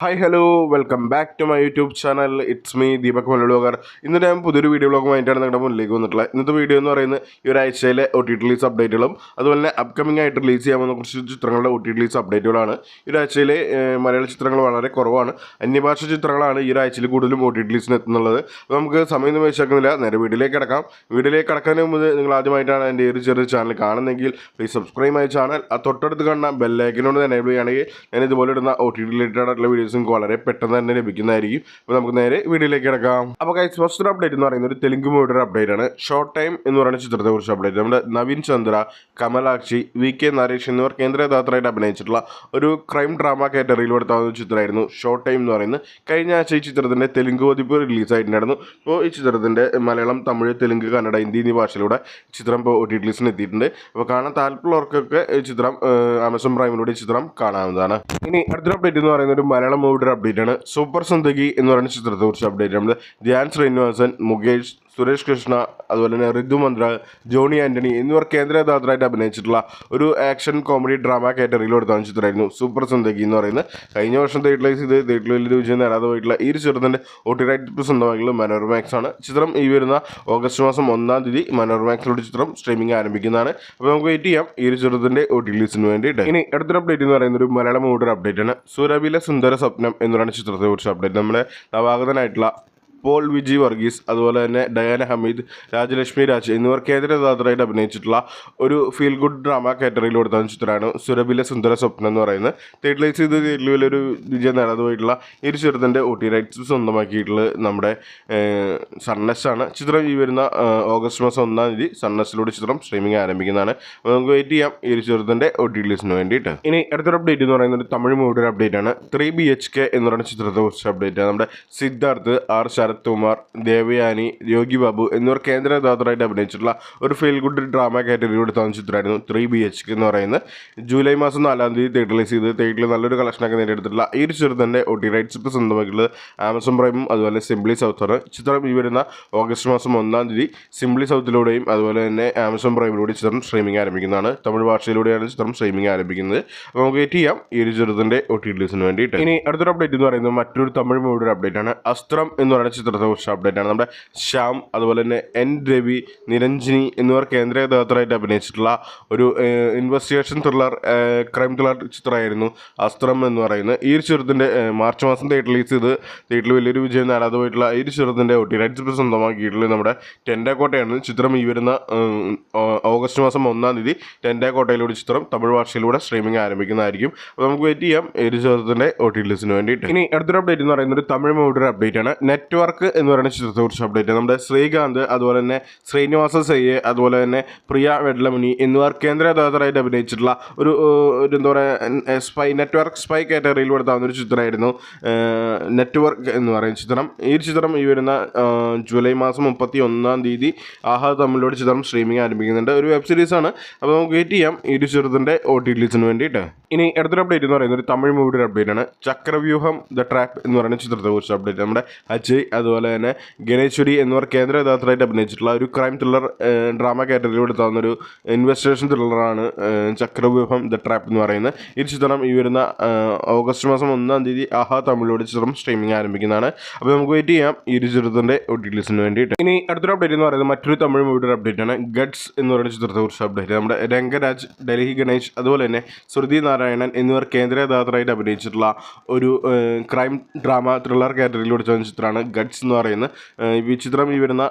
Hi hello welcome back to my YouTube channel. It's me Deepak Malayalam. ഇന്ന് ഞാൻ പുതിയൊരു video ബ്ലോഗുമായിട്ടാണ് നിങ്ങളുടെ മുന്നിലേക്ക് വന്നിട്ടുള്ളത്. ഇന്നത്തെ വീഡിയോ എന്ന് പറയുന്നത് ഈ ഒരാഴ്ചയിലെ OTT റിലീസ് അപ്ഡേറ്റുകളും അതുപോലെ തന്നെ അപ്കമിംഗ് ആയിട്ട് റിലീസ് ചെയ്യാവുന്ന കുറച്ച് ചിത്രങ്ങളുടെ OTT റിലീസ് അപ്ഡേറ്റുകളാണ്. ഈ ഒരാഴ്ചയിലെ മലയാള ചിത്രങ്ങൾ വളരെ കുറവാണ്. അന്യഭാഷ ചിത്രങ്ങളാണ് ഈ ഒരാഴ്ചയിൽ കൂടുതലും OTT റിലീസിന് എത്തുന്നുള്ളത്. അപ്പോൾ നമുക്ക് സമയം വെച്ചേക്കുന്നില്ല, നേരെ വീഡിയോയിലേക്ക് കിടക്കാം. വീഡിയോയിലേക്ക് കിടക്കുന്നതിന് മുമ്പ് നിങ്ങൾ ആദ്യമായിട്ടാണ് എൻ്റെ ഒരു ചെറിയ ചാനൽ കാണുന്നതെങ്കിൽ പ്ലീസ് സബ്സ്ക്രൈബ് മൈ ചാനൽ. ആ തൊട്ടടുത്ത് കാണുന്ന ബെല്ലൈക്കനോട് എനേബിൾ ചെയ്യുകയാണെങ്കിൽ ഞാൻ ഇതുപോലെ ഇടുന്ന OTT റിലേറ്റഡ് ആയിട്ടുള്ള വീഡിയോസ് നിങ്ങൾക്ക് വളരെ പെട്ടെന്ന് തന്നെ ലഭിക്കുന്നതായിരിക്കും. അപ്പോൾ നമുക്ക് നേരെ വീഡിയോയിലേക്ക് കിടക്കാം. അപ്പോൾ ഗൈസ്, ഫസ്റ്റ് അപ്ഡേറ്റ് എന്ന് പറയുന്നത് ഒരു തെലുങ്ക് മൂവിയുടെ അപ്ഡേറ്റ് ആണ്. ഷോർട്ട് ടൈം എന്ന് പറയുന്ന ചിത്രത്തെ കുറിച്ച് അപ്ഡേറ്റ്. നമ്മുടെ നവീൻ ചന്ദ്ര, കമലാക്ഷി, VK നരേഷ് എന്നിവർ കേന്ദ്രകഥാപാത്രമായിട്ട് അഭിനയിച്ചിട്ടുള്ള ഒരു ക്രൈം ഡ്രാമ കാറ്റഗറിയിൽ എടുത്താവുന്ന ചിത്രമായിരുന്നു ഷോർട്ട് ടൈം എന്ന് പറയുന്നത്. കഴിഞ്ഞ ആഴ്ച ഈ ചിത്രത്തിന്റെ തെലുങ്ക് പതിപ്പ് റിലീസായിട്ടുണ്ടായിരുന്നു. ഇപ്പോൾ ഈ ചിത്രത്തിന്റെ മലയാളം, തമിഴ്, തെലുങ്ക്, കന്നഡ, ഹിന്ദി എന്നീ ഭാഷയിലൂടെ ചിത്രം ഇപ്പോൾ OTT റിലീസിന് എത്തിയിട്ടുണ്ട്. അപ്പോൾ കാണാൻ താല്പര്യമുള്ളവർക്കൊക്കെ ഈ ചിത്രം ആമസോൺ പ്രൈമിലൂടെ ഈ ചിത്രം കാണാവുന്നതാണ്. ഇനി അടുത്തൊരു അപ്ഡേറ്റ് എന്ന് പറയുന്നത് ഒരു മലയാളം മൂവിയുടെ അപ്ഡേറ്റ് ആണ്. സൂപ്പർ സുന്ദരി എന്ന് പറയുന്ന ചിത്രത്തെ കുറിച്ച് അപ്ഡേറ്റ്. നമ്മുടെ ധ്യാൻ ശ്രീനിവാസൻ, മുകേഷ്, സുരേഷ് കൃഷ്ണ, അതുപോലെ തന്നെ ഋതു മന്ദ്ര, ജോണി ആന്റണി എന്നിവർ കേന്ദ്രകഥാപാത്രമായിട്ട് അഭിനയിച്ചിട്ടുള്ള ഒരു ആക്ഷൻ കോമഡി ഡ്രാമ കാറ്റഗറിയിൽ എടുത്ത ചിത്രമായിരുന്നു സൂപ്പർ സുന്ദരി എന്ന് പറയുന്നത്. കഴിഞ്ഞ വർഷം തിയേറ്ററിലൈസ് ചെയ്ത് തിയേറ്ററിൽ വലിയ വിജയം നേടാതെ പോയിട്ടുള്ള ഈ ഒരു ചിത്രത്തിന്റെ OTT റൈറ്റ് സ്വന്തമായിട്ടുള്ള മനോരമാക്സ് ആണ്. ചിത്രം ഈ വരുന്ന ഓഗസ്റ്റ് മാസം 1-ാം തീയതി മനോരമാക്സിലൂടെ ചിത്രം സ്ട്രീമിംഗ് ആരംഭിക്കുന്നതാണ്. അപ്പോൾ നമുക്ക് വെയിറ്റ് ചെയ്യാം ഈ ഒരു ചിത്രത്തിന്റെ OTT റിലീസിന് വേണ്ടിയിട്ട്. ഇനി അടുത്തൊരു അപ്ഡേറ്റ് എന്ന് പറയുന്നത് ഒരു മലയാളം മൂവിയുടെ അപ്ഡേറ്റ് ആണ്. സുരഭിലെ സുന്ദര സ്വപ്നം എന്ന് പറയുന്ന ചിത്രത്തെ കുറിച്ച് അപ്ഡേറ്റ്. നമ്മുടെ നവാഗതനായിട്ടുള്ള പോൾ വിജി വർഗീസ്, അതുപോലെ തന്നെ ഡയാന ഹമീദ്, രാജലക്ഷ്മി രാജ് എന്നിവർ കേന്ദ്രകഥാപാത്രമായിട്ട് അഭിനയിച്ചിട്ടുള്ള ഒരു ഫീൽ ഗുഡ് ഡ്രാമ കാറ്റഗറിയിൽ കൊടുത്ത ചിത്രമാണ് സുരഭിലെ സുന്ദര സ്വപ്നം എന്ന് പറയുന്നത്. തിയേറ്ററിലൈസ് ചെയ്ത് തിയേറ്ററിൽ വലിയൊരു വിജയം നേടാതെ പോയിട്ടുള്ള ഈ ഒരു ചിത്രത്തിൻ്റെ OTT റൈറ്റ്സ് സ്വന്തമാക്കിയിട്ടുള്ളത് നമ്മുടെ സൺനെസ്റ്റ് ആണ്. ചിത്രം ഈ വരുന്ന ഓഗസ്റ്റ് മാസം 1-ാം തീയതി സൺനെസ്റ്റിലൂടെ ചിത്രം സ്ട്രീമിംഗ് ആരംഭിക്കുന്നതാണ്. അപ്പോൾ നമുക്ക് വെയിറ്റ് ചെയ്യാം ഈ ഒരു ചിത്രത്തിൻ്റെ OTT റിലീസിന് വേണ്ടിയിട്ട്. ഇനി അടുത്തൊരു അപ്ഡേറ്റ് എന്ന് പറയുന്നത് തമിഴ് മൂവിയുടെ അപ്ഡേറ്റ് ആണ്. 3BHK എന്ന് പറയുന്ന ചിത്രത്തെ കുറിച്ച് അപ്ഡേറ്റ് ആണ്. നമ്മുടെ സിദ്ധാർത്ഥ്, R. കുമാർ, ദേവയാനി, യോഗി ബാബു എന്നിവർ കേന്ദ്രകഥാപാത്രമായിട്ട് അഭിനയിച്ചിട്ടുള്ള ഒരു ഫീൽ ഗുഡ് ഡ്രാമ കാറ്റഗറി എടുത്ത ചിത്രമായിരുന്നു 3BHK എന്ന് പറയുന്നത്. ജൂലൈ മാസം 4-ാം തീയതി തിയേറ്ററിലൈസ് ചെയ്ത് തിയേറ്ററിൽ നല്ലൊരു കളക്ഷനൊക്കെ നേടിയെടുത്തിട്ടുള്ള ഈ ഒരു ചിത്രത്തിൻ്റെ OTT റൈറ്റ്സ് ഇപ്പോൾ സ്വന്തമാക്കിയിട്ടുള്ളത് ആമസോൺ പ്രൈമും അതുപോലെ സിംപ്ലി സൗത്താണ്. ചിത്രം ഈ വരുന്ന ഓഗസ്റ്റ് മാസം 1-ാം തീയതി സിംപ്ലി സൗത്തിലൂടെയും അതുപോലെ തന്നെ ആമസോൺ പ്രൈമിലൂടെ ചിത്രം സ്ട്രീമിംഗ് ആരംഭിക്കുന്നതാണ്. തമിഴ് ഭാഷയിലൂടെയാണ് ചിത്രം സ്ട്രീമിംഗ് ആരംഭിക്കുന്നത്. അപ്പോൾ നമുക്ക് വെയിറ്റ് ചെയ്യാം ഈ ഒരു ചിത്രത്തിൻ്റെ OTT റിലീസിന് വേണ്ടിയിട്ട്. ഇനി അടുത്തൊരു അപ്ഡേറ്റ് എന്ന് പറയുന്നത് മറ്റൊരു തമിഴ് മൂവിയുടെ അപ്ഡേറ്റ് ആണ്. അസ്ത്രം എന്ന് പറയുന്ന ചിത്രത്തെ കുറിച്ച് അപ്ഡേറ്റ് ആണ്. നമ്മുടെ ശ്യാം, അതുപോലെ തന്നെ N. രവി, നിരഞ്ജിനി എന്നിവർ കേന്ദ്രകഥാപാത്രമായിട്ട് അഭിനയിച്ചിട്ടുള്ള ഒരു ഇൻവെസ്റ്റിഗേഷൻ ത്രില്ലർ, ക്രൈം ത്രില്ലർ ചിത്രമായിരുന്നു അസ്ത്രം എന്ന് പറയുന്നത്. ഈ ഒരു ചിത്രത്തിൻ്റെ മാർച്ച് മാസം തിയേറ്റർ റിലീസ് ചെയ്ത് തിയേറ്ററിൽ വലിയൊരു വിജയം നേടാതെ പോയിട്ടുള്ള ഈ ഒരു ചിത്രത്തിൻ്റെ OTT റൈറ്റ്സ് സ്വന്തമാക്കിയിട്ടുള്ളത് നമ്മുടെ ടെൻഡാക്കോട്ടയാണ്. ചിത്രം ഈ വരുന്ന ഓഗസ്റ്റ് മാസം 1-ാം തീയതി ടെൻഡാക്കോട്ടയിലൂടെ ചിത്രം തമിഴ് ഭാഷയിലൂടെ സ്ട്രീമിംഗ് ആരംഭിക്കുന്നതായിരിക്കും. അപ്പോൾ നമുക്ക് വെയിറ്റ് ചെയ്യാം ഈ ഒരു ചിത്രത്തിൻ്റെ OTT റിലീസിന് വേണ്ടിയിട്ട്. ഇനി അടുത്തൊരു അപ്ഡേറ്റ് എന്ന് പറയുന്നത് തമിഴ് മൂവിയുടെ അപ്ഡേറ്റ് ആണ്. നെറ്റ്വർക്ക് എന്ന് പറയുന്ന ചിത്രത്തെ കുറിച്ച് അപ്ഡേറ്റ്. നമ്മുടെ ശ്രീകാന്ത്, അതുപോലെ തന്നെ ശ്രീനിവാസ സയ്യെ, അതുപോലെ തന്നെ പ്രിയ വെഡ്ലമണി എന്നിവർ കേന്ദ്രകഥാപാത്രമായിട്ട് അഭിനയിച്ചിട്ടുള്ള ഒരു എന്താ പറയുക നെറ്റ്വർക്ക് സ്പൈ കാറ്റഗറിയിൽ എടുത്താവുന്ന ഒരു ചിത്രമായിരുന്നു നെറ്റ്വർക്ക് എന്ന് പറയുന്ന ചിത്രം. ഈ ചിത്രം ഈ വരുന്ന ജൂലൈ മാസം 31-ാം തീയതി ആഹാ തമിഴിലൂടെ ചിത്രം സ്ട്രീമിംഗ് ആരംഭിക്കുന്നുണ്ട്. ഒരു വെബ് സീരീസ് ആണ്. അപ്പോൾ നമുക്ക് വെയിറ്റ് ചെയ്യാം ഈ ഒരു ചിത്രത്തിൻ്റെ OTT റിലീസിന് വേണ്ടിയിട്ട്. ഇനി അടുത്തൊരു അപ്ഡേറ്റ് എന്ന് പറയുന്നത് ഒരു തമിഴ് മൂവിയുടെ അപ്ഡേറ്റ് ആണ്. ചക്രവ്യൂഹം ദ ട്രാപ്പ് എന്ന് പറയുന്ന ചിത്രത്തെ കുറിച്ച് അപ്ഡേറ്റ്. നമ്മുടെ അജയ്, അതുപോലെ തന്നെ ഗണേശ്വരി എന്നിവർ കേന്ദ്രകഥാപാത്രമായിട്ട് അഭിനയിച്ചിട്ടുള്ള ഒരു ക്രൈം ത്രില്ലർ ഡ്രാമ കാറ്റഗറിയിൽ എടുത്താവുന്ന ഒരു ഇൻവെസ്റ്റിഗേഷൻ ത്രില്ലറാണ് ചക്രവ്യൂഹം ദ ട്രാപ്പ് എന്ന് പറയുന്നത്. ഈ ചിത്രം ഈ വരുന്ന ഓഗസ്റ്റ് മാസം 1-ാം തീയതി ആഹാ തമിഴിലൂടെ ചിത്രം സ്ട്രീമിംഗ് ആരംഭിക്കുന്നതാണ്. അപ്പോൾ നമുക്ക് വെയിറ്റ് ചെയ്യാം ഈ ഒരു ചിത്രത്തിൻ്റെ OTT റിലീസിന് വേണ്ടിയിട്ട്. ഇനി അടുത്തൊരു അപ്ഡേറ്റ് എന്ന് പറയുന്നത് മറ്റൊരു തമിഴ് മൂവിയുടെ അപ്ഡേറ്റ് ആണ്. ഗഡ്സ് എന്ന് പറയുന്ന ചിത്രത്തെ കുറിച്ച് അപ്ഡേറ്റ്. നമ്മുടെ രംഗരാജ്, ഡൽഹി ഗണേഷ്, അതുപോലെ തന്നെ ശ്രുതി നാരായണൻ എന്നിവർ കേന്ദ്രകഥാപാത്രമായിട്ട് അഭിനയിച്ചിട്ടുള്ള ഒരു ക്രൈം ഡ്രാമ ത്രില്ലർ കാറ്റഗറിയിൽ എടുത്ത ചിത്രമാണ് ഗഡ്സ് എന്ന് പറയുന്നത്. ഈ ചിത്രം ഈ വരുന്ന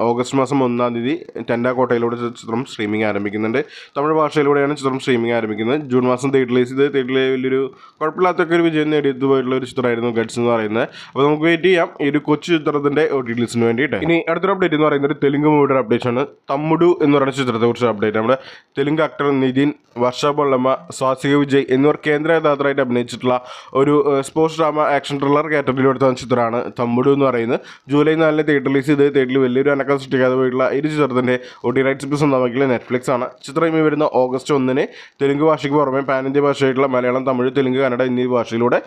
ഓഗസ്റ്റ് മാസം 1-ാം തീയതി ടെൻഡാക്കോട്ടയിലൂടെ ചിത്രം സ്ട്രീമിംഗ് ആരംഭിക്കുന്നുണ്ട്. തമിഴ് ഭാഷയിലൂടെയാണ് ചിത്രം സ്ട്രീമിംഗ് ആരംഭിക്കുന്നത്. ജൂൺ മാസം തിയേറ്ററിലൈസ് ചെയ്ത് തിയേറ്ററിലെ വലിയൊരു കുഴപ്പമില്ലാത്തൊക്കെ ഒരു വിജയം നേടിയത് പോയിട്ടുള്ള ഒരു ചിത്രമായിരുന്നു ഗഡ്സ് എന്ന് പറയുന്നത്. അപ്പോൾ നമുക്ക് വെയിറ്റ് ചെയ്യാം ഈ ഒരു കൊച്ചു ചിത്രത്തിൻ്റെ OTT റിലീസിന് വേണ്ടിയിട്ട്. ഇനി അടുത്തൊരു അപ്ഡേറ്റ് എന്ന് പറയുന്നത് ഒരു തെലുങ്ക് മൂവിയുടെ അപ്ഡേറ്റ് ആണ്. തമ്മുഡു എന്ന് പറയുന്ന ചിത്രത്തെ കുറിച്ച് അപ്ഡേറ്റ്. നമ്മുടെ തെലുങ്ക് ആക്ടർ നിതിൻ, വർഷ പൊള്ളമ്മ, സ്വാസിക വിജയ് എന്നിവർ കേന്ദ്രകഥാപാത്രമായിട്ട് അഭിനയിച്ചിട്ടുള്ള ഒരു സ്പോർട്സ് ഡ്രാമ ആക്ഷൻ ത്രില്ലർ കാറ്റഗറിയിൽ എടുത്ത ചിത്രമാണ് തമ്മുഡു എന്ന് പറയുന്നത്. പറയുന്നത് ജൂലൈ 4 തിയേറ്റർ റിലീസ് ചെയ്ത് തിയേറ്ററിൽ വലിയൊരു അനക്കം സൃഷ്ടിക്കാതെ പോയിട്ടുള്ള ഈ ചിത്രത്തിൻ്റെ OTT റൈറ്റ്സ് ഇപ്പോൾ സ്വന്തമാക്കിയുള്ള നെറ്റ്ഫ്ലിക്സ് ആണ്. ചിത്രം ഈ വരുന്ന ഓഗസ്റ്റ് 1 തെലുങ്ക് ഭാഷയ്ക്ക് പുറമെ പാൻ ഇന്ത്യ ഭാഷയായിട്ടുള്ള മലയാളം, തമിഴ്, തെലുങ്ക്, കന്നഡ എന്നീ ഭാഷയിലൂടെ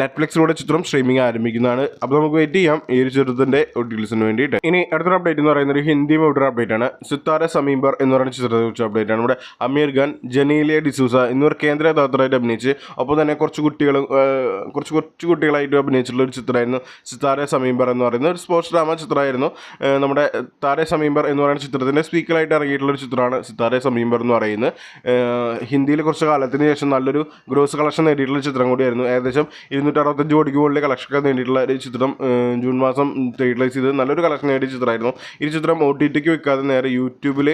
നെറ്റ്ഫ്ലിക്സിലൂടെ ചിത്രം സ്ട്രീമിംഗ് ആരംഭിക്കുന്നതാണ്. അപ്പോൾ നമുക്ക് വെയിറ്റ് ചെയ്യാം ഈ ഒരു ചിത്രത്തിൻ്റെ OTT റിലീസിന് വേണ്ടിയിട്ട്. ഇനി അടുത്തൊരു അപ്ഡേറ്റ് എന്ന് പറയുന്നത് ഒരു ഹിന്ദി മൂവിയുടെ അപ്ഡേറ്റ് ആണ്. സിത്താര സമീബർ എന്ന് പറയുന്ന ചിത്രത്തെ കുറിച്ച് അപ്ഡേറ്റ് ആണ്. നമ്മുടെ അമീർ ഖാൻ, ജനീലിയ ഡിസൂസ എന്നിവർ കേന്ദ്ര കഥാപാത്രമായിട്ട് അഭിനയിച്ച് ഒപ്പം തന്നെ കുറച്ച് കുട്ടികളായിട്ട് അഭിനയിച്ചിട്ടുള്ള ഒരു ചിത്രമായിരുന്നു സിത്താര സമീബർ എന്ന് പറയുന്നത്. ഒരു സ്പോർട്സ് ഡ്രാമ ചിത്രമായിരുന്നു. നമ്മുടെ താര സമീബർ എന്ന് പറയുന്ന ചിത്രത്തിൻ്റെ സ്പീക്കറായിട്ട് ഇറങ്ങിയിട്ടുള്ള ഒരു ചിത്രമാണ് സിത്താര സമീബർ എന്ന് പറയുന്നത്. ഹിന്ദിയിൽ കുറച്ച് കാലത്തിന് ശേഷം നല്ലൊരു ഗ്രോസ് കളക്ഷൻ നേടിയിട്ടുള്ള ചിത്രം കൂടിയായിരുന്നു. ഏകദേശം 265 കോടിക്ക് മുകളിൽ കളക്ഷനൊക്കെ നേടിയിട്ടുള്ള ഒരു ചിത്രം ജൂൺ മാസം റിലീസ് ചെയ്ത് നല്ലൊരു കളക്ഷൻ നേടിയ ചിത്രമായിരുന്നു. ഈ ചിത്രം OTTക്ക് വെക്കാതെ നേരെ യൂട്യൂബിൽ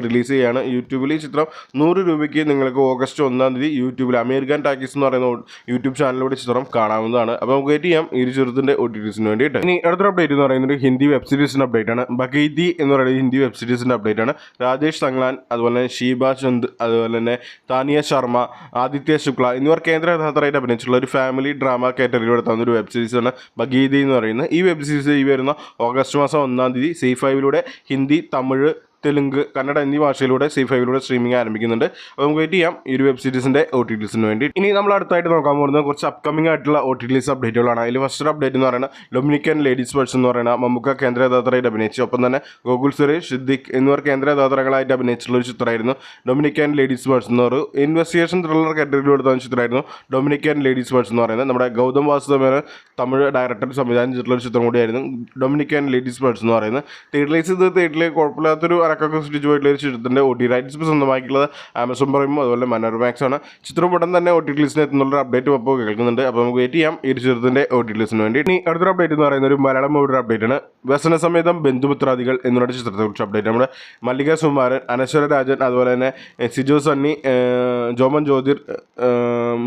റിലീസ് ചെയ്യുകയാണ്. യൂട്യൂബിൽ ഈ ചിത്രം 100 രൂപയ്ക്ക് നിങ്ങൾക്ക് ഓഗസ്റ്റ് 1 യൂട്യൂബിൽ അമീർ ഖാൻ ടാക്കീസ് എന്ന് പറയുന്ന യൂട്യൂബ് ചാനലിലൂടെ ചിത്രം കാണാവുന്നതാണ്. അപ്പോൾ നമുക്ക് വെയിറ്റ് ചെയ്യാം ഈ ചിത്രത്തിൻ്റെ OTTസിന് വേണ്ടിയിട്ട്. ഇനി അടുത്തൊരു അപ്ഡേറ്റ് എന്ന് പറയുന്നത് ഹിന്ദി വെബ് സീരീസിൻ്റെ അപ്ഡേറ്റ് ആണ്. ബഗീതി എന്ന് പറയുന്നത് ഹിന്ദി വെബ് സീരീസിൻ്റെ അപ്ഡേറ്റ് ആണ്. രാജേഷ് സംഗ്ലാൻ, അതുപോലെ തന്നെ ഷീബ ചന്ദ്, അതുപോലെ തന്നെ താനിയ ശർമ്മ, ആദിത്യ ശുക്ല എന്നിവർ കേന്ദ്ര കഥാപാത്രമായിട്ട് അഭിനയിച്ചിട്ടുള്ള ഒരു ഫാമിലി ഡ്രാമ കാറ്റഗറിയിലൂടെ തന്ന ഒരു വെബ് സീരീസാണ് ബഗീതി എന്ന് പറയുന്നത്. ഈ വെബ് സീരീസ് ഈ വരുന്ന ഓഗസ്റ്റ് മാസം 1 സി5ലൂടെ ഹിന്ദി, തമിഴ്, തെലുങ്ക്, കന്നഡ എന്നീ ഭാഷയിലൂടെ സി5ലൂടെ സ്ട്രീമിംഗ് ആരംഭിക്കുന്നുണ്ട്. അപ്പോൾ നമുക്ക് വെയിറ്റ് ചെയ്യാം ഈ ഒരു വെബ് സീരീസിൻ്റെ OTTസിന് വേണ്ടി. ഇനി നമ്മൾ അടുത്തായിട്ട് നോക്കാൻ പോകുന്നത് കുറച്ച് അപ്കമിംഗ് ആയിട്ടുള്ള OTT അപ്ഡേറ്റുകളാണ്. അതിൽ ഫസ്റ്റ് അപ്ഡേറ്റ് എന്ന് പറയുന്നത് ഡൊമിനിക്കൻ ലേഡീസ് പേഴ്സ് എന്ന് പറയുന്ന മമ്മൂക്ക കേന്ദ്ര കഥാപാത്രമായിട്ട് അഭിനയിച്ചു. ഒപ്പം തന്നെ ഗോകുൽ സുരേഷ്, സിദ്ദിഖ് എന്നിവർ കേന്ദ്ര കഥാപാത്രങ്ങളായിട്ട് അഭിനയിച്ചിട്ടുള്ള ഒരു ചിത്രമായിരുന്നു ഡൊമിനിക്കൻ ലേഡീസ് പേഴ്സ് എന്ന് ഒരു ഇൻവെസ്റ്റിഗേഷൻ ത്രില്ലർ കാറ്റഗറിയിൽ എടുത്ത ചിത്രമായിരുന്നു ഡൊമിനിക്കൻ ലേഡീസ് പേഴ്സ് എന്ന് പറയുന്നത്. നമ്മുടെ ഗൗതം വാസുദേവൻ തമിഴ് ഡയറക്ടർ സംവിധാനം ചെയ്തിട്ടുള്ള ഒരു ചിത്രം കൂടിയായിരുന്നു ഡൊമിനിക്കൻ ലേഡീസ് പേഴ്സ് എന്ന് പറയുന്നത്. തിയേറ്ററിൽ കുഴപ്പമില്ലാത്തൊരു അനക്കൊക്കെ സൃഷ്ടിച്ചു പോയിട്ടുള്ള ഒരു ചിത്രത്തിൻ്റെ OTT റൈറ്റ്സ് ഇപ്പോൾ സ്വന്തമാക്കിയിട്ടുള്ളത് ആമസോൺ പ്രൈമും അതുപോലെ മനോരമാക്സ് ആണ്. ചിത്രം ഉടൻ തന്നെ OTT റിലീസിന് എത്തുന്നുള്ള അപ്ഡേറ്റ് അപ്പോൾ കേൾക്കുന്നുണ്ട്. അപ്പോൾ നമുക്ക് വെയിറ്റ് ചെയ്യാം ഈ ചിത്രത്തിൻ്റെ OTT റിലീസിന് വേണ്ടി. ഇനി അടുത്തൊരു അപ്ഡേറ്റ് എന്ന് പറയുന്ന ഒരു മലയാളം മൂവിയുടെ അപ്ഡേറ്റ് ആണ്. വ്യസനസമേതം ബന്ധുമിത്രാദികൾ എന്നുള്ള ചിത്രത്തെക്കുറിച്ച് അപ്ഡേറ്റ്. നമ്മുടെ മല്ലിക സുമാരൻ, അനശ്വര രാജൻ, അതുപോലെ തന്നെ സിജോ സണ്ണി, ജോമൻ ജ്യോതിർ,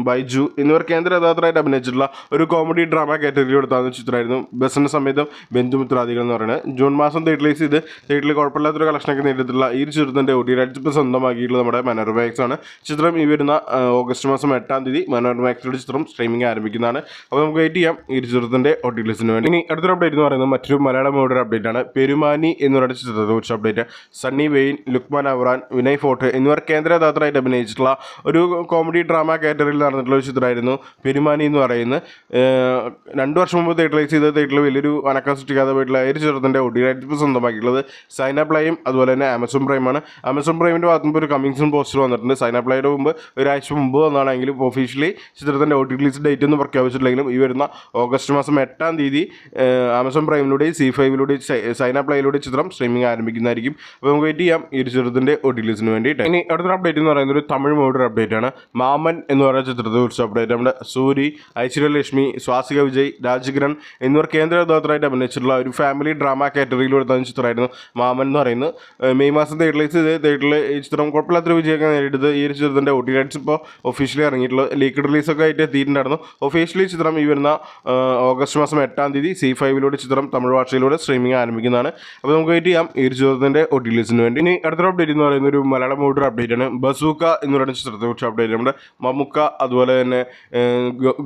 ബൈജു എന്നിവർ കേന്ദ്ര കഥാപാത്രമായിട്ട് അഭിനയിച്ചിട്ടുള്ള ഒരു കോമഡി ഡ്രാമ കാറ്റഗറി എടുത്താകുന്ന ചിത്രമായിരുന്നു വ്യസനസമേതം ബന്ധുമിത്രാദികൾ എന്ന് പറയുന്നത്. ജൂൺ മാസം റിലീസ് ചെയ്ത് തിയേറ്ററിൽ കുഴപ്പമില്ലാത്തൊരു കളക്ഷനൊക്കെ നേരിട്ടുള്ള ഈ ചിത്രത്തിൻ്റെ OTT റൈറ്റ്സ് ഇപ്പോൾ സ്വന്തമാക്കിയിട്ടുള്ളത് നമ്മുടെ മനോരമാക്സ് ആണ്. ചിത്രം ഈ വരുന്ന ഓഗസ്റ്റ് മാസം 8 മനോരമാക്സിലൂടെ ചിത്രം സ്ട്രീമിംഗ് ആരംഭിക്കുന്നതാണ്. അപ്പോൾ നമുക്ക് വെയിറ്റ് ചെയ്യാം ഈ ചിത്രത്തിൻ്റെ OTT റിലീസിന് വേണ്ടി. ഇനി അടുത്തൊരു അപ്ഡേറ്റ് എന്ന് പറയുന്നത് മറ്റൊരു മലയാളം മൂവിയുടെ അപ്ഡേറ്റ് ആണ്. പെരുമാനി എന്ന് പറയുന്ന ചിത്രത്തെ കുറിച്ച് അപ്ഡേറ്റ്. സണ്ണി വെയിൻ, ലുക്മാൻ അവറാൻ, വിനയ് ഫോർട്ട് എന്നിവർ കേന്ദ്ര കഥാപാത്രമായിട്ട് അഭിനയിച്ചിട്ടുള്ള ഒരു കോമഡി ഡ്രാമ കാറ്റഗറിയിൽ നടന്നിട്ടുള്ള ഒരു ചിത്രമായിരുന്നു പെരുമാനി എന്ന് പറയുന്നത്. 2 വർഷം മുമ്പ് റിലീസ് ചെയ്ത് തിയേറ്ററിൽ വലിയൊരു അനക്കം സൃഷ്ടിക്കാതെ പോയിട്ടുള്ള ഈ ചിത്രത്തിൻ്റെ OTT റൈറ്റ്സ് ഇപ്പോൾ സ്വന്തമാക്കിയിട്ടുള്ളത് സൈന പ്ലേയും അതുപോലെ തന്നെ ആമസോൺ പ്രൈമാണ്. ആമസോൺ പ്രൈമിൻ്റെ ഭാഗത്ത് നിന്ന് ഒരു കമ്മിങ് സൂൺ പോസ്റ്റർ വന്നിട്ടുണ്ട്. സൈന പ്ലേയുടെ മുമ്പ് ഒരാഴ്ച മുമ്പ് വന്നാണെങ്കിലും ഒഫീഷ്യലി ചിത്രത്തിൻ്റെ OTT റിലീസ് ഡേറ്റ് ഒന്നും പ്രഖ്യാപിച്ചിട്ടില്ലെങ്കിലും ഈ വരുന്ന ഓഗസ്റ്റ് മാസം 8 ആമസോൺ പ്രൈമിലൂടെ സി5ലൂടെ സൈന പ്ലേയിലൂടെ ചിത്രം സ്ട്രീമിംഗ് ആരംഭിക്കുന്നതായിരിക്കും. അപ്പോൾ നമുക്ക് വെയിറ്റ് ചെയ്യാം ഈ ചിത്രത്തിൻ്റെ OTT റിലീസിന് വേണ്ടിയിട്ട്. ഇനി അടുത്തൊരു അപ്ഡേറ്റ് എന്ന് പറയുന്നത് ഒരു തമിഴ് മൂവിയുടെ അപ്ഡേറ്റ് ആണ്. മാമൻ എന്ന് പറയുന്ന ചിത്രത്തെ കുറിച്ച് അപ്ഡേറ്റ്. നമ്മുടെ സൂരി, ഐശ്വര്യലക്ഷ്മി, സ്വാസിക വിജയ്, രാജകിരൺ എന്നിവർ കേന്ദ്ര കഥാപാത്രമായിട്ട് അഭിനയിച്ചിട്ടുള്ള ഒരു ഫാമിലി ഡ്രാമ കാറ്റഗറിയിൽ എടുത്ത ചിത്രമായിരുന്നു മാമൻ എന്ന് പറയുന്നത്. മെയ് മാസം തിയേറ്ററിൽ ഈ ചിത്രം കുഴപ്പമില്ലാത്തൊരു വിജയമൊക്കെ നേരിട്ടത് ഈ ഒരു ചിത്രത്തിൻ്റെ OTT റൈറ്റ്സ് ഇപ്പോൾ ഒഫീഷ്യലി ഇറങ്ങിയിട്ടുള്ളത് ലീക്ക്ഡ് റിലീസൊക്കെ ആയിട്ട് എത്തിയിട്ടുണ്ടായിരുന്നു. ഒഫീഷ്യലി ചിത്രം ഈ വരുന്ന ഓഗസ്റ്റ് മാസം 8 സി5ലൂടെ ചിത്രം തമിഴ് ഭാഷയിലൂടെ സ്ട്രീമിംഗ് ആരംഭിക്കുന്നതാണ്. അപ്പോൾ നമുക്ക് വെയിറ്റ് ചെയ്യാം ഈ ഒരു ചിത്രത്തിൻ്റെ OTT റിലീസിന് വേണ്ടി. ഇനി അടുത്തൊരു അപ്ഡേറ്റ് എന്ന് പറയുന്ന ഒരു മലയാളം മൂവിയുടെ അപ്ഡേറ്റ് ആണ്. ബസൂക്ക എന്ന് പറയുന്ന ചിത്രത്തെ കുറിച്ച് അപ്ഡേറ്റ്. നമ്മുടെ മമ്മുക്ക, അതുപോലെ തന്നെ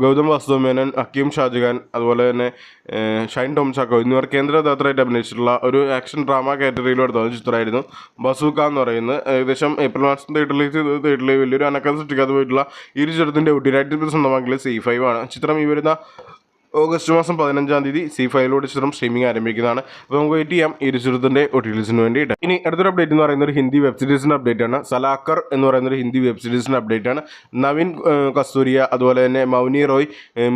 ഗൗതം വാസുദേവൻ, ഹക്കീം ഷാജഹാൻ, അതുപോലെ തന്നെ ഷൈൻ ടോം ചാക്കോ എന്നിവർ കേന്ദ്ര കഥാപാത്രമായിട്ട് അഭിനയിച്ചിട്ടുള്ള ഒരു ആക്ഷൻ ഡ്രാമ കാറ്റഗറിയിലൂടെ ചിത്രമായിരുന്നു ബസൂക്ക എന്ന് പറയുന്നത്. ഏകദേശം ഏപ്രിൽ മാസം തിയേറ്ററിൽ വലിയൊരു അനക്കം സൃഷ്ടിക്കാതെ പോയിട്ടുള്ള ഈ ഒരു ചിത്രത്തിൻ്റെ OTT റൈറ്റ്സ് സ്വന്തമാക്കിയത് സി5 ആണ്. ചിത്രം ഈ വരുന്ന ഓഗസ്റ്റ് മാസം 15 സി5ലൂടെ ചിത്രം സ്ട്രീമിംഗ് ആരംഭിക്കുന്നതാണ്. അപ്പോൾ നമുക്ക് വെയിറ്റ് ചെയ്യാം ഈ ചിത്രത്തിൻ്റെ OTT റിലീസിന് വേണ്ടിയിട്ട്. ഇനി അടുത്തൊരു അപ്ഡേറ്റ് എന്ന് പറയുന്ന ഒരു ഹിന്ദി വെബ് സീരീസിൻ്റെ അപ്ഡേറ്റ് ആണ്. സലാക്കർ എന്ന് പറയുന്ന ഒരു ഹിന്ദി വെബ് സീരീസിൻ്റെ അപ്ഡേറ്റ് ആണ്. നവീൻ കസ്തൂരിയ, അതുപോലെ തന്നെ മൗനി റോയ്,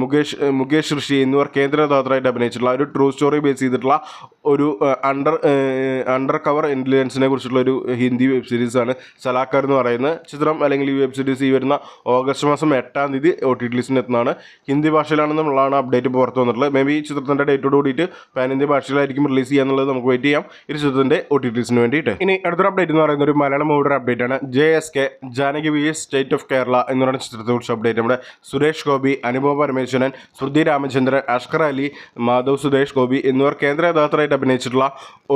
മുകേഷ് ഋഷി എന്നിവർ കേന്ദ്ര കഥാപാത്രമായിട്ട് അഭിനയിച്ചിട്ടുള്ള ഒരു ട്രൂ സ്റ്റോറി ബേസ് ചെയ്തിട്ടുള്ള ഒരു അണ്ടർ കവർ ഇൻ്റലിജൻസിനെ കുറിച്ചുള്ള ഒരു ഹിന്ദി വെബ് സീരീസാണ് സലാക്കർ എന്ന് പറയുന്നത്. ചിത്രം അല്ലെങ്കിൽ ഈ വെബ് സീരീസ് ഈ വരുന്ന ഓഗസ്റ്റ് മാസം 8 OTT റിലീസിന് എത്തുന്നതാണ്. ഹിന്ദി ഭാഷയിലാണെന്നുള്ളതാണ് അപ്ഡേറ്റ് പുറത്ത് വന്നിട്ടുള്ളത്. മേ ബി ഈ ചിത്രത്തിൻ്റെ ഡേറ്റോട് കൂടിയിട്ട് പാൻ ഇന്ത്യ ഭാഷയിലായിരിക്കും റിലീസ് ചെയ്യാന്നുള്ളത് നമുക്ക് വെയിറ്റ് ചെയ്യാം ഈ ചിത്രത്തിൻ്റെ OTT റിലീസിന് വേണ്ടിയിട്ട്. ഇനി അടുത്തൊരു അപ്ഡേറ്റ് എന്ന് പറയുന്ന ഒരു മലയാളം മൂവിയുടെ അപ്ഡേറ്റ് ആണ്. JSK Janaki VS state of Kerala എന്ന് പറയുന്ന ചിത്രത്തെ കുറിച്ച് അപ്ഡേറ്റ്. നമ്മുടെ സുരേഷ് ഗോപി, അനുപമ പരമേശ്വരൻ, ശ്രുതി രാമചന്ദ്രൻ, അഷ്കർ അലി, മാധവ് സുരേഷ് ഗോപി എന്നിവർ കേന്ദ്ര കഥാപാത്രമായിട്ട് അഭിനയിച്ചിട്ടുള്ള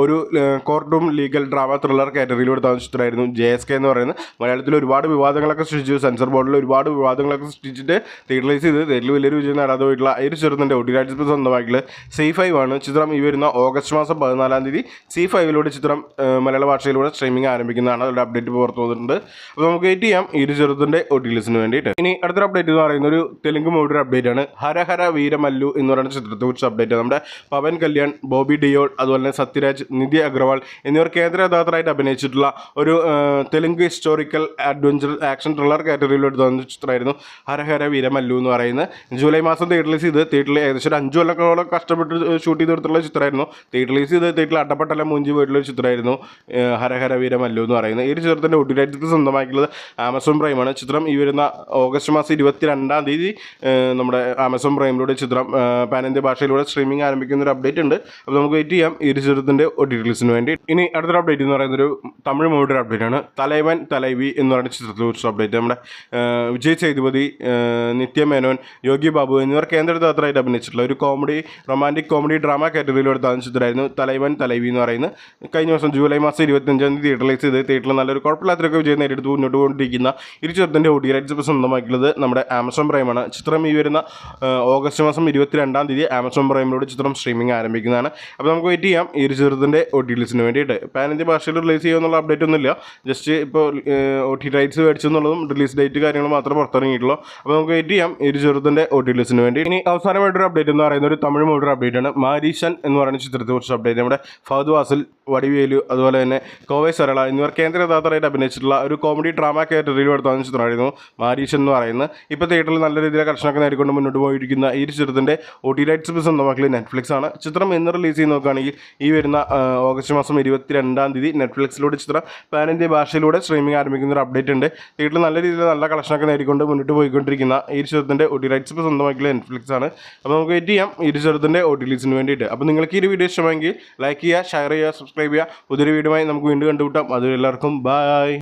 ഒരു കോർട്ടും ലീഗൽ ഡ്രാമ ത്രില്ലർ കാറ്റഗറിയിലൂടെ ചിത്രമായിരുന്നു JSK എന്ന് പറയുന്നത്. മലയാളത്തിൽ ഒരുപാട് വിവാദങ്ങളൊക്കെ സൃഷ്ടിച്ചു. സെൻസർ ബോർഡിൽ ഒരുപാട് വിവാദങ്ങളൊക്കെ സൃഷ്ടിച്ചിട്ട് റിലീസ് ചെയ്ത് വലിയൊരു വിജയം നേടാതെ പോയിട്ടുള്ള ഈ ഒരു ചിത്രത്തിൻ്റെ ചിത്രത്തിൻ്റെ OTT റൈറ്റ്സ് സ്വന്തമാക്കിയിട്ടുള്ളത് C5 ആണ്. ചിത്രം ഈ വരുന്ന ഓഗസ്റ്റ് മാസം 14-ാം തീയതി C5 ചിത്രം മലയാള ഭാഷയിലൂടെ സ്ട്രീമിംഗ് ആരംഭിക്കുന്നതാണ്. അതിൻ്റെ അപ്ഡേറ്റ് പുറത്തു വന്നിട്ടുണ്ട്. അപ്പോൾ നമുക്ക് വെയിറ്റ് ചെയ്യാം ഈ ഒരു ചിത്രത്തിൻ്റെ OTT റിലീസിന് വേണ്ടിയിട്ട്. ഇനി അടുത്തൊരു അപ്ഡേറ്റ് എന്ന് പറയുന്ന ഒരു തെലുങ്ക് മൂവിയുടെ അപ്ഡേറ്റ് ആണ്. ഹരഹര വീരമല്ലു എന്ന് പറയുന്ന ചിത്രത്തെക്കുറിച്ച് അപ്ഡേറ്റ്. നമ്മുടെ പവൻ കല്യാൺ, ബോബി ഡിയോൾ, അതുപോലെ തന്നെ സത്യരാജ്, നിധി അഗർവാൾ എന്നിവർ കേന്ദ്ര കഥാപാത്രമായിട്ട് അഭിനയിച്ചിട്ടുള്ള ഒരു Telugu historical adventure action thriller കാറ്റഗറിയിൽ എടുത്ത ചിത്രമായിരുന്നു ഹരഹര വീരമല്ലു എന്ന് പറയുന്നത്. ജൂലൈ മാസം തിയേറ്റർ റിലീസ് ചെയ്ത് തിയേറ്ററിൽ ഏകദേശം ഒരു 5 കൊല്ലത്തോളം കഷ്ടപ്പെട്ട് ഷൂട്ട് ചെയ്തെടുത്തുള്ള ചിത്രമായിരുന്നു. തിയേറ്റർ റിലീസ് ചെയ്ത് തിയേറ്ററിൽ അടപ്പെട്ടെല്ലാം മൂഞ്ചി പോയിട്ടുള്ള ഒരു ചിത്രമായിരുന്നു ഹരഹര വീരമല്ലു എന്ന് പറയുന്നത്. ഈ ഒരു ചിത്രത്തിൻ്റെ OTT റൈറ്റ്സ് സ്വന്തമാക്കിയുള്ളത് ആമസോൺ പ്രൈമാണ്. ചിത്രം ഈ വരുന്ന ഓഗസ്റ്റ് മാസം 22-ാം തീയതി നമ്മുടെ ആമസോൺ പ്രൈമിലൂടെ ചിത്രം പാൻ ഇന്ത്യ ഭാഷയിലൂടെ സ്ട്രീമിംഗ് ആരംഭിക്കുന്ന ഒരു അപ്ഡേറ്റ് ഉണ്ട്. അപ്പോൾ നമുക്ക് വെയിറ്റ് ചെയ്യാം ഈ ഒരു ചിത്രത്തിൻ്റെ OTT റിലീസിന് വേണ്ടി. ഇനി അടുത്തൊരു അപ്ഡേറ്റ് എന്ന് പറയുന്നൊരു തമിഴ് മൂവിയുടെ അപ്ഡേറ്റ് ആണ്. തലൈവൻ തലൈവി എന്ന് പറയുന്ന ചിത്രത്തെക്കുറിച്ച് അപ്ഡേറ്റ്. നമ്മുടെ വിജയ് സേതുപതി, നിത്യ മേനോൻ, യോഗി ബാബു എന്നിവർ കേന്ദ്ര കഥാപാത്രമായിട്ട് അഭിനയിച്ചിട്ടുള്ള ഒരു റൊമാൻറ്റിക് കോമഡി ഡ്രാമ കാറ്റഗറിയിൽ എടുത്ത ചിത്രമായിരുന്നു തലൈവൻ തലൈവി എന്ന് പറയുന്നത്. കഴിഞ്ഞ ദിവസം ജൂലൈ മാസം 25-ാം തീയതി തിയേറ്റർ റിലീസ് ചെയ്ത് തിയേറ്ററിൽ നല്ലൊരു കുഴപ്പമില്ലാത്തൊക്കെ വിജയം നേടിയെടുത്ത് മുന്നോട്ട് കൊണ്ടിരിക്കുന്ന ഈ ചിത്രത്തിൻ്റെ OTT റൈറ്റ്സ് ഇപ്പോൾ സ്വന്തമാക്കിയുള്ളത് നമ്മുടെ ആമസോൺ പ്രൈമാണ്. ചിത്രം ഈ വരുന്ന ഓഗസ്റ്റ് മാസം 22-ാം തീയതി ആമസോൺ പ്രൈമിലൂടെ ചിത്രം സ്ട്രീമിംഗ് ആരംഭിക്കുന്നതാണ്. അപ്പോൾ നമുക്ക് വെയിറ്റ് ചെയ്യാം ഈ ഒരു ചിത്രത്തിൻ്റെ OTT റിലീസിന് വേണ്ടിയിട്ട്. പാൻ ഇന്ത്യ ഭാഷയിൽ റിലീസ് ചെയ്യുമെന്നുള്ള അപ്ഡേറ്റ് ഒന്നുമില്ല. ജസ്റ്റ് ഇപ്പോൾ OTT റൈറ്റ്സ് മേടിച്ചു എന്നുള്ളതും റിലീസ് ഡേറ്റ് കാര്യങ്ങൾ മാത്രമേ പുറത്തിറങ്ങിയിട്ടുള്ളൂ. അപ്പോൾ നമുക്ക് വെയിറ്റ് ചെയ്യാം ഈ ഒരു ചിത്രത്തിൻ്റെ OTT റിലീസിന് വേണ്ടി. ഇനി അവസാനമായിട്ടൊരു അപ്ഡേറ്റ് എന്ന് പറയുന്ന ഒരു തമിഴ് മൂവിയുടെ അപ്ഡേറ്റ് ആണ്. മാരീശൻ എന്ന് പറയുന്ന ചിത്രത്തെക്കുറിച്ച് അപ്ഡേറ്റ്. നമ്മുടെ ഫഹദ് വാസിൽ, വടിവേലു, അതുപോലെ തന്നെ കോവൈ സരള എന്നിവർ കേന്ദ്ര കഥാപാത്രമായിട്ട് അഭിനയിച്ചിട്ടുള്ള ഒരു കോമഡി ഡ്രാമ കാറ്റഗറിയിൽ എടുത്ത ചിത്രമായിരുന്നു മാരീശൻ എന്ന് പറയുന്നത്. ഇപ്പോൾ തിയേറ്ററിൽ നല്ല രീതിയിലെ കർഷണമൊക്കെ നേടിക്കൊണ്ട് മുന്നോട്ട് പോയിരിക്കുന്ന ഈ ഒരു ചിത്രത്തിൻ്റെ OTT റൈറ്റ്സ് സ്വന്തമാക്കിയത് നെറ്റ്ഫ്ലിക്സ് ആണ്. ചിത്രം എന്ന് റിലീസ് ചെയ്ത് നോക്കുകയാണെങ്കിൽ ഈ വരുന്ന ഓഗസ്റ്റ് മാസം 22-ാം തീയതി നെറ്റ്ഫ്ലിക്സിലൂടെ ചിത്രം പാൻ ഇന്ത്യ ഭാഷയിലൂടെ സ്ട്രീമിംഗ് ആരംഭിക്കുന്ന ഒരു അപ്ഡേറ്റ് ഉണ്ട്. തിയേറ്ററിൽ നല്ല രീതിയിൽ നല്ല കളക്ഷനൊക്കെ നേടിക്കൊണ്ട് മുന്നോട്ട് പോയിക്കൊണ്ടിരിക്കുന്ന ഈ ചിത്രത്തിൻ്റെ OTT റൈറ്റ്സ് സ്വന്തമാക്കിയത് നെറ്റ്ഫ്ലിക്സ് ആണ്. അപ്പോൾ നമുക്ക് വെയിറ്റ് ചെയ്യാം ഈ ചിത്രത്തിൻ്റെ OTT റിലീസിന് വേണ്ടിയിട്ട്. അപ്പോൾ നിങ്ങൾക്ക് ഈ വീഡിയോ ഇഷ്ടമെങ്കിൽ ലൈക്ക് ചെയ്യുക, ഷെയർ ചെയ്യുക, സബ്സ്ക്രൈബ് ചെയ്യുക. പുതിയൊരു വീഡിയോയുമായി നമുക്ക് വീണ്ടും കണ്ടുമുട്ടാം. അത് എല്ലാവർക്കും ബൈ.